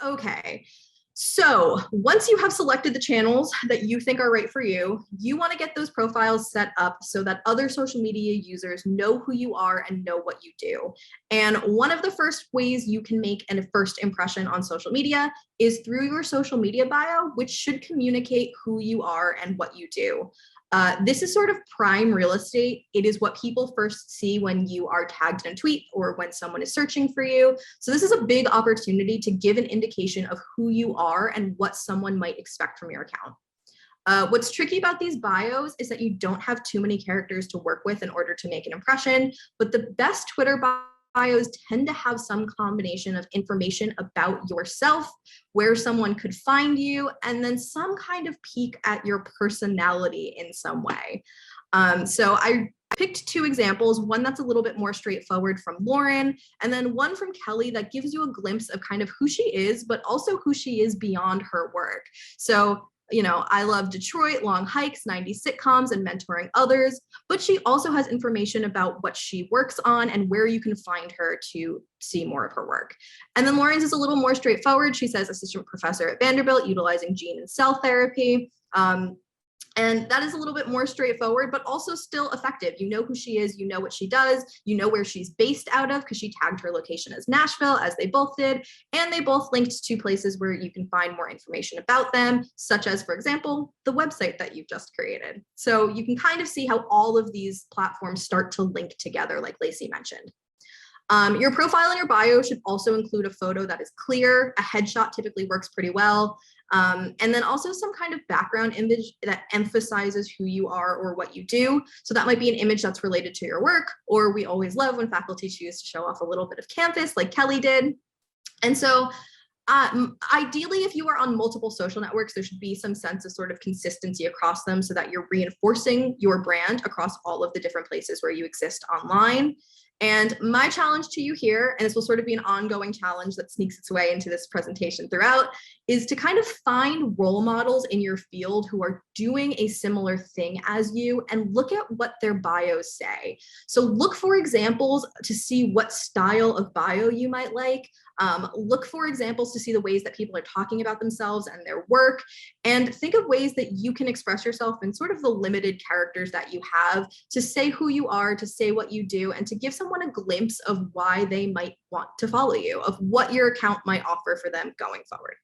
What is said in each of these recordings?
Okay. So once you have selected the channels that you think are right for you, you want to get those profiles set up so that other social media users know who you are and know what you do. And one of the first ways you can make a first impression on social media is through your social media bio, which should communicate who you are and what you do. This is sort of prime real estate. It is what people first see when you are tagged in a tweet or when someone is searching for you. So this is a big opportunity to give an indication of who you are and what someone might expect from your account. What's tricky about these bios is that you don't have too many characters to work with in order to make an impression, but the best Twitter bios tend to have some combination of information about yourself, where someone could find you, and then some kind of peek at your personality in some way. So I picked two examples, one that's a little bit more straightforward from Lauren, and then one from Kelly that gives you a glimpse of kind of who she is, but also who she is beyond her work. So, I love Detroit, long hikes, 90s sitcoms, and mentoring others, but she also has information about what she works on and where you can find her to see more of her work. And then Lauren's is a little more straightforward. She says assistant professor at Vanderbilt, utilizing gene and cell therapy. And that is a little bit more straightforward, but also still effective. You know who she is, you know what she does, you know where she's based out of because she tagged her location as Nashville, as they both did. And they both linked to places where you can find more information about them, such as, for example, the website that you've just created. So you can kind of see how all of these platforms start to link together, like Lacey mentioned. Your profile and your bio should also include a photo that is clear. A headshot typically works pretty well. And then also some kind of background image that emphasizes who you are or what you do. So that might be an image that's related to your work, or we always love when faculty choose to show off a little bit of campus like Kelly did. And so ideally, if you are on multiple social networks, there should be some sense of sort of consistency across them so that you're reinforcing your brand across all of the different places where you exist online. And my challenge to you here, and this will sort of be an ongoing challenge that sneaks its way into this presentation throughout, is to kind of find role models in your field who are doing a similar thing as you and look at what their bios say. So look for examples to see what style of bio you might like. Look for examples to see the ways that people are talking about themselves and their work, and think of ways that you can express yourself in sort of the limited characters that you have to say who you are, to say what you do, and to give someone a glimpse of why they might want to follow you, of what your account might offer for them going forward.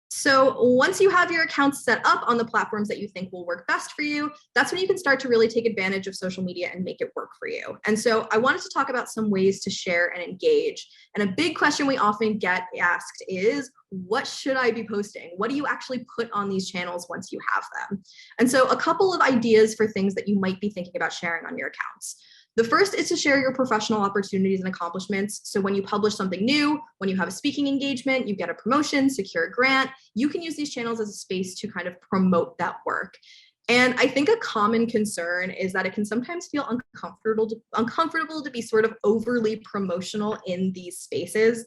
So once you have your accounts set up on the platforms that you think will work best for you, that's when you can start to really take advantage of social media and make it work for you. And so I wanted to talk about some ways to share and engage. And a big question we often get asked is, what should I be posting? What do you actually put on these channels once you have them? And so a couple of ideas for things that you might be thinking about sharing on your accounts. The first is to share your professional opportunities and accomplishments. So when you publish something new, when you have a speaking engagement, you get a promotion, secure a grant, you can use these channels as a space to kind of promote that work. And I think a common concern is that it can sometimes feel uncomfortable to be sort of overly promotional in these spaces.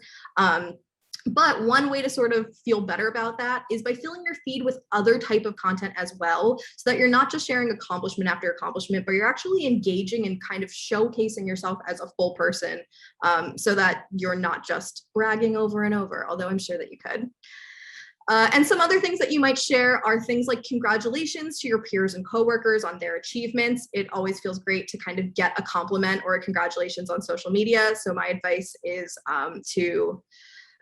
But one way to sort of feel better about that is by filling your feed with other type of content as well, so that you're not just sharing accomplishment after accomplishment, but you're actually engaging and kind of showcasing yourself as a full person, so that you're not just bragging over and over, although I'm sure that you could. And some other things that you might share are things like congratulations to your peers and coworkers on their achievements. It always feels great to kind of get a compliment or a congratulations on social media. So my advice is to,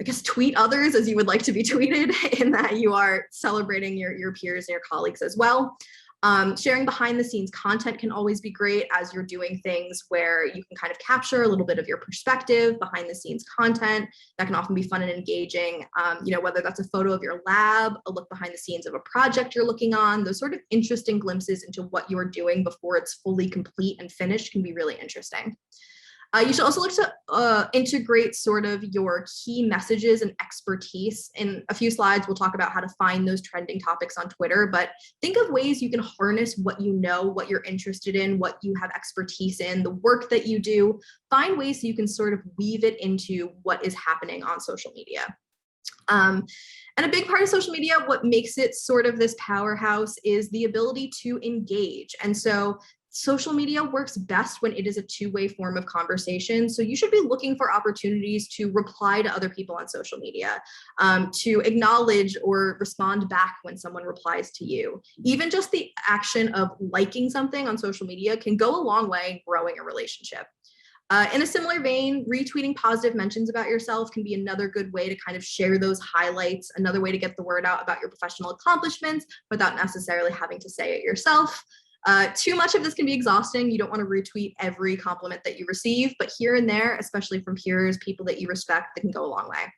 I guess, tweet others as you would like to be tweeted, in that you are celebrating your peers and your colleagues as well. Sharing behind the scenes content can always be great as you're doing things where you can kind of capture a little bit of your perspective behind the scenes content. That can often be fun and engaging, whether that's a photo of your lab, a look behind the scenes of a project you're looking on. Those sort of interesting glimpses into what you're doing before it's fully complete and finished can be really interesting. You should also look to integrate sort of your key messages and expertise. In a few slides, we'll talk about how to find those trending topics on Twitter, but think of ways you can harness what you know, what you're interested in, what you have expertise in, the work that you do. Find ways so you can sort of weave it into what is happening on social media. And a big part of social media, what makes it sort of this powerhouse, is the ability to engage. And so social media works best when it is a two-way form of conversation. So you should be looking for opportunities to reply to other people on social media, to acknowledge or respond back when someone replies to you. Even just the action of liking something on social media can go a long way in growing a relationship. In a similar vein, retweeting positive mentions about yourself can be another good way to kind of share those highlights, another way to get the word out about your professional accomplishments without necessarily having to say it yourself. Too much of this can be exhausting. You don't want to retweet every compliment that you receive, but here and there, especially from peers, people that you respect, that can go a long way.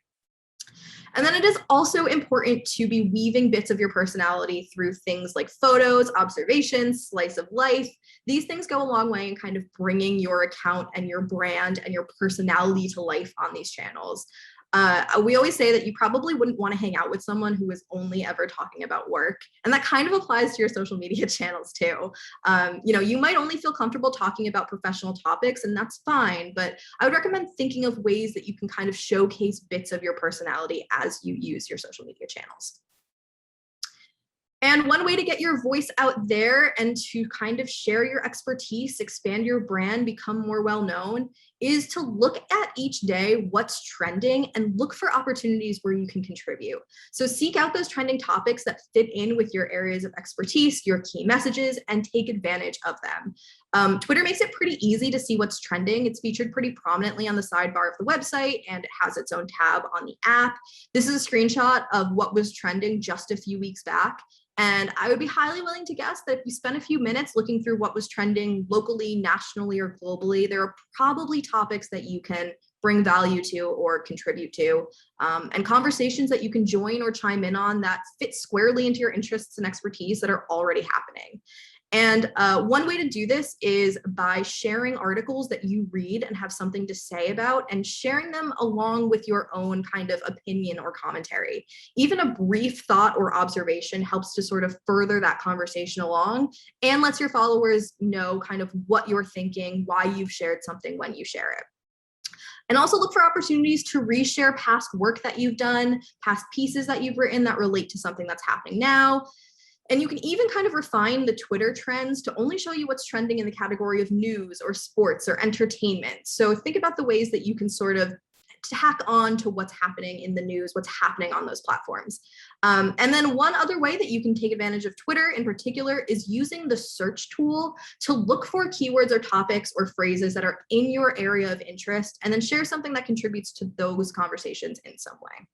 And then it is also important to be weaving bits of your personality through things like photos, observations, slice of life. These things go a long way in kind of bringing your account and your brand and your personality to life on these channels. We always say that you probably wouldn't want to hang out with someone who is only ever talking about work. And that kind of applies to your social media channels too. You might only feel comfortable talking about professional topics, and that's fine, but I would recommend thinking of ways that you can kind of showcase bits of your personality as you use your social media channels. And one way to get your voice out there and to kind of share your expertise, expand your brand, become more well-known, is to look at each day what's trending and look for opportunities where you can contribute. So seek out those trending topics that fit in with your areas of expertise, your key messages, and take advantage of them. Twitter makes it pretty easy to see what's trending. It's featured pretty prominently on the sidebar of the website, and it has its own tab on the app. This is a screenshot of what was trending just a few weeks back. And I would be highly willing to guess that if you spend a few minutes looking through what was trending locally, nationally, or globally, there are probably topics that you can bring value to or contribute to, and conversations that you can join or chime in on that fit squarely into your interests and expertise that are already happening. And one way to do this is by sharing articles that you read and have something to say about, and sharing them along with your own kind of opinion or commentary. Even a brief thought or observation helps to sort of further that conversation along and lets your followers know kind of what you're thinking, why you've shared something when you share it. And also look for opportunities to reshare past work that you've done, past pieces that you've written that relate to something that's happening now. And you can even kind of refine the Twitter trends to only show you what's trending in the category of news or sports or entertainment. So think about the ways that you can sort of tack on to what's happening in the news, what's happening on those platforms. And then one other way that you can take advantage of Twitter in particular is using the search tool to look for keywords or topics or phrases that are in your area of interest, and then share something that contributes to those conversations in some way.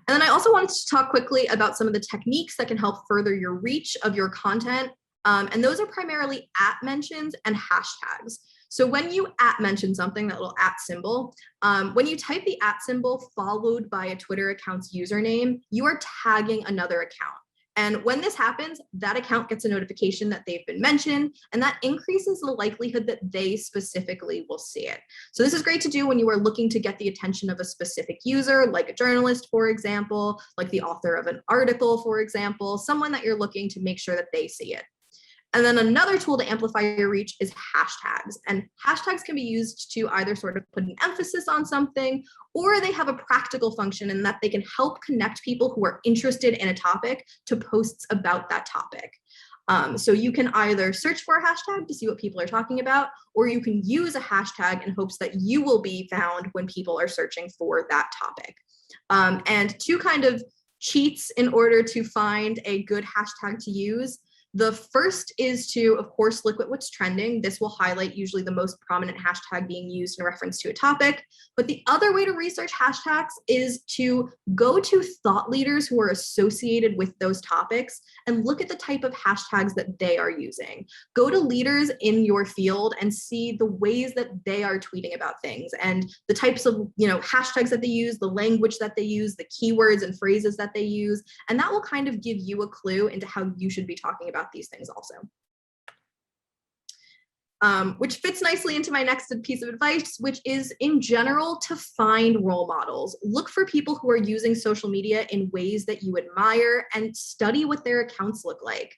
And then I also wanted to talk quickly about some of the techniques that can help further your reach of your content. And those are primarily @ mentions and hashtags. So when you @ mention something, that little @ symbol, when you type the @ symbol followed by a Twitter account's username, you are tagging another account. And when this happens, that account gets a notification that they've been mentioned, and that increases the likelihood that they specifically will see it. So this is great to do when you are looking to get the attention of a specific user, like a journalist, for example, like the author of an article, for example, someone that you're looking to make sure that they see it. And then another tool to amplify your reach is hashtags. And hashtags can be used to either sort of put an emphasis on something, or they have a practical function in that they can help connect people who are interested in a topic to posts about that topic. So you can either search for a hashtag to see what people are talking about, or you can use a hashtag in hopes that you will be found when people are searching for that topic. And two kind of cheats in order to find a good hashtag to use. The first is to, of course, look at what's trending. This will highlight usually the most prominent hashtag being used in reference to a topic. But the other way to research hashtags is to go to thought leaders who are associated with those topics and look at the type of hashtags that they are using. Go to leaders in your field and see the ways that they are tweeting about things and the types of hashtags that they use, the language that they use, the keywords and phrases that they use. And that will kind of give you a clue into how you should be talking about these things also. Which fits nicely into my next piece of advice, which is in general to find role models. Look for people who are using social media in ways that you admire and study what their accounts look like.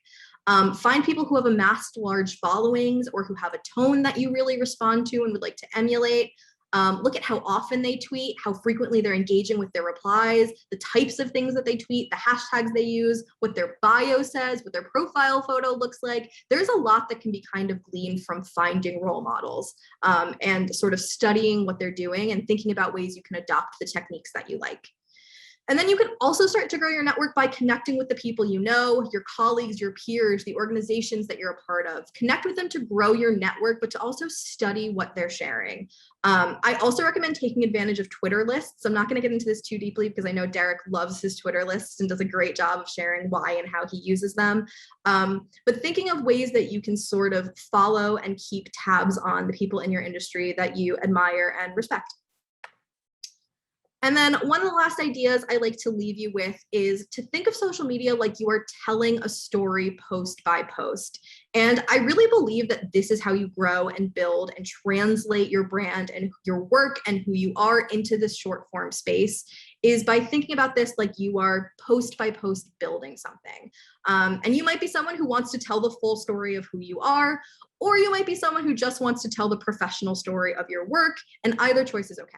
Find people who have amassed large followings or who have a tone that you really respond to and would like to emulate. Look at how often they tweet, how frequently they're engaging with their replies, the types of things that they tweet, the hashtags they use, what their bio says, what their profile photo looks like. There's a lot that can be kind of gleaned from finding role models and sort of studying what they're doing and thinking about ways you can adopt the techniques that you like. And then you can also start to grow your network by connecting with the people you know, your colleagues, your peers, the organizations that you're a part of. Connect with them to grow your network, but to also study what they're sharing. I also recommend taking advantage of Twitter lists. I'm not going to get into this too deeply because I know Derek loves his Twitter lists and does a great job of sharing why and how he uses them. But thinking of ways that you can sort of follow and keep tabs on the people in your industry that you admire and respect. And then one of the last ideas I like to leave you with is to think of social media like you are telling a story post by post. And I really believe that this is how you grow and build and translate your brand and your work and who you are into this short form space, is by thinking about this like you are post by post building something. And you might be someone who wants to tell the full story of who you are, or you might be someone who just wants to tell the professional story of your work, and either choice is okay.